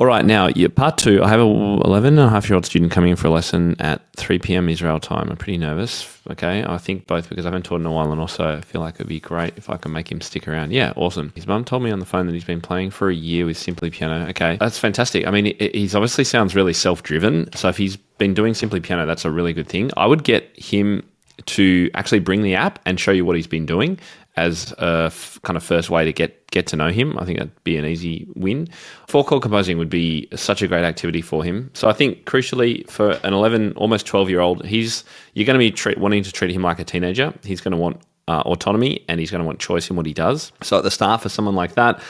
All right, now, part 2. I have a 11-and-a-half-year-old student coming in for a lesson at 3 p.m. Israel time. I'm pretty nervous, okay? I think both because I haven't taught in a while and also I feel like it'd be great if I can make him stick around. Yeah, awesome. His mum told me on the phone that he's been playing for a year with Simply Piano. Okay, that's fantastic. I mean, he's obviously sounds really self-driven. So if he's been doing Simply Piano, that's a really good thing. I would get him to actually bring the app and show you what he's been doing as a kind of first way to get to know him. I think that'd be an easy win. 4-chord composing would be such a great activity for him. So I think crucially for an 11, almost 12-year-old, you're going to be wanting to treat him like a teenager. He's going to want autonomy and he's going to want choice in what he does. So at the start, for someone like that,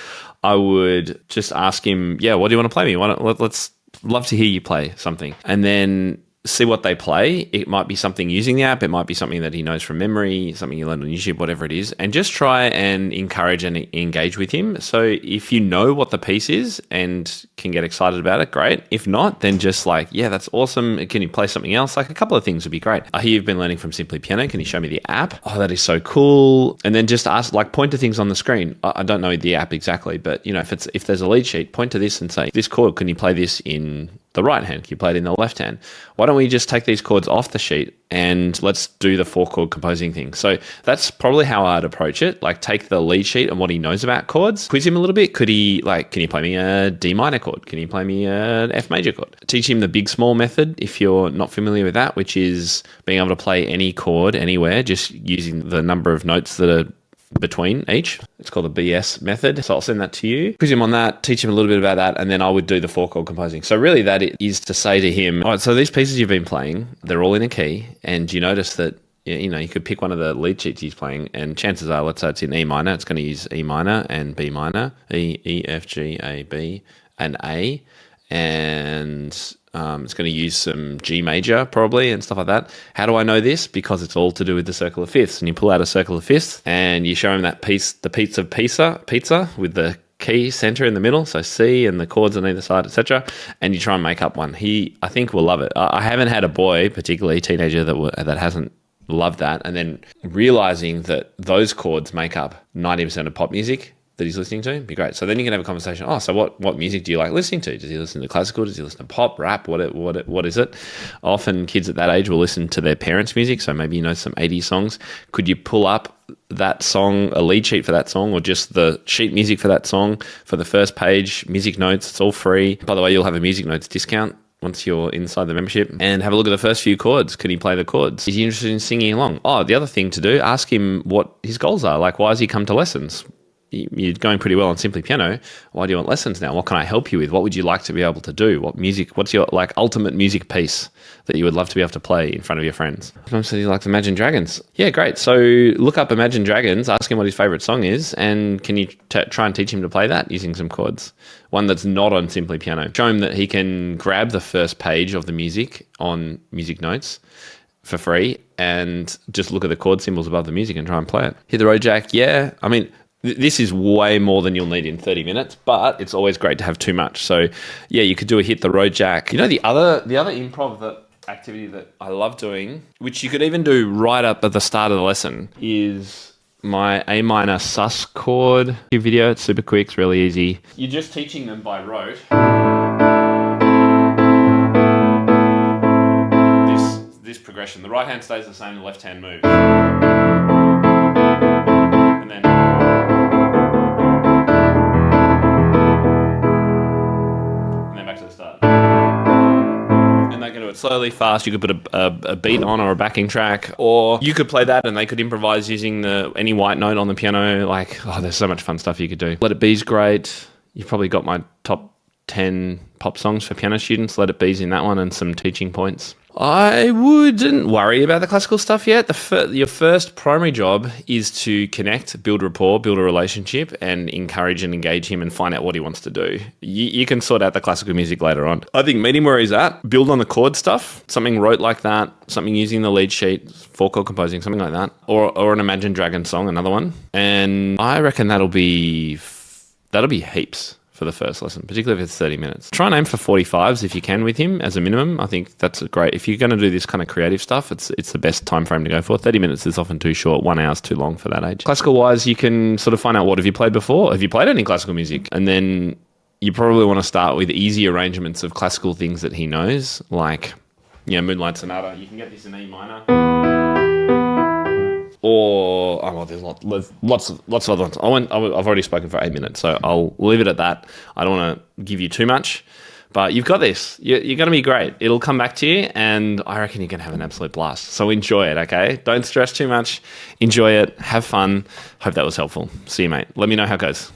I would just ask him, what do you want to play me? Let's love to hear you play something. And then see what they play. It might be something using the app. It might be something that he knows from memory, something you learned on YouTube, whatever it is, and just try and encourage and engage with him. So if you know what the piece is and can get excited about it, great. If not, then just like, that's awesome. Can you play something else? Like a couple of things would be great. I hear you've been learning from Simply Piano. Can you show me the app? Oh, that is so cool. And then just ask, point to things on the screen. I don't know the app exactly, but if there's a lead sheet, point to this and say, this chord, can you play this in the right hand? Can you play it in the left hand? Why don't we just take these chords off the sheet and let's do the 4-chord composing thing? So that's probably how I'd approach it. Like take the lead sheet and what he knows about chords, quiz him a little bit. Could he can you play me a D minor chord? Can you play me an F major chord? Teach him the big small method if you're not familiar with that, which is being able to play any chord anywhere, just using the number of notes that are between each. It's called the BS method. So I'll send that to you. Quiz him on that, teach him a little bit about that, and then I would do the 4-chord composing. So really that is to say to him, all right, so these pieces you've been playing, they're all in a key, and you notice that you could pick one of the lead sheets he's playing, and chances are, let's say it's in E minor, it's going to use E minor and B minor, E, F, G, A, B, and A, and it's going to use some G major probably and stuff like that. How do I know this? Because it's all to do with the circle of fifths. And you pull out a circle of fifths and you show him that piece, the pizza with the key center in the middle, so C and the chords on either side, etc. And you try and make up one. He, I think, will love it. I haven't had a boy, particularly teenager, that hasn't loved that. And then realizing that those chords make up 90% of pop music that he's listening to, be great. So then you can have a conversation. Oh, so what music do you like listening to? Does he listen to classical? Does he listen to pop, rap? What is it? Often kids at that age will listen to their parents' music. So maybe some 80s songs. Could you pull up that song, a lead sheet for that song, or just the sheet music for that song for the first page, music notes? It's all free. By the way, you'll have a music notes discount once you're inside the membership, and have a look at the first few chords. Can he play the chords? Is he interested in singing along? Oh, the other thing to do, ask him what his goals are. Like, why has he come to lessons? You're going pretty well on Simply Piano. Why do you want lessons now? What can I help you with? What would you like to be able to do? What's your ultimate music piece that you would love to be able to play in front of your friends? Sometimes he likes Imagine Dragons. Yeah, great. So look up Imagine Dragons, ask him what his favorite song is, and can you try and teach him to play that using some chords? One that's not on Simply Piano. Show him that he can grab the first page of the music on music notes for free and just look at the chord symbols above the music and try and play it. Hit the road jack. Yeah. I mean, this is way more than you'll need in 30 minutes, but it's always great to have too much. So yeah, you could do a hit the road jack. The other improv activity that I love doing, which you could even do right up at the start of the lesson, is my A minor sus chord video. It's super quick, it's really easy. You're just teaching them by rote. This progression. The right hand stays the same, the left hand moves. It slowly, fast. You could put a beat on or a backing track, or you could play that and they could improvise using any white note on the piano. There's so much fun stuff you could do. Let It Be's great. You've probably got my top 10 pop songs for piano students. Let It Be's in that one, and some teaching points. I wouldn't worry about the classical stuff yet. Your first primary job is to connect, build rapport, build a relationship, and encourage and engage him and find out what he wants to do. You can sort out the classical music later on. I think meet him where he's at, build on the chord stuff, something rote like that, something using the lead sheet, 4-chord composing, something like that, or an Imagine Dragon song, another one. And I reckon that'll be heaps for the first lesson, particularly if it's 30 minutes. Try and aim for 45s if you can with him as a minimum. I think that's great. If you're going to do this kind of creative stuff, it's the best time frame to go for. 30 minutes is often too short. 1 hour's too long for that age. Classical wise, you can sort of find out, what have you played before? Have you played any classical music? And then you probably want to start with easy arrangements of classical things that he knows, like, Moonlight Sonata. You can get this in E minor. Or, there's lots of other ones. I've already spoken for 8 minutes, so I'll leave it at that. I don't want to give you too much, but you've got this. You're going to be great. It'll come back to you, and I reckon you're going to have an absolute blast. So enjoy it, okay? Don't stress too much. Enjoy it. Have fun. Hope that was helpful. See you, mate. Let me know how it goes.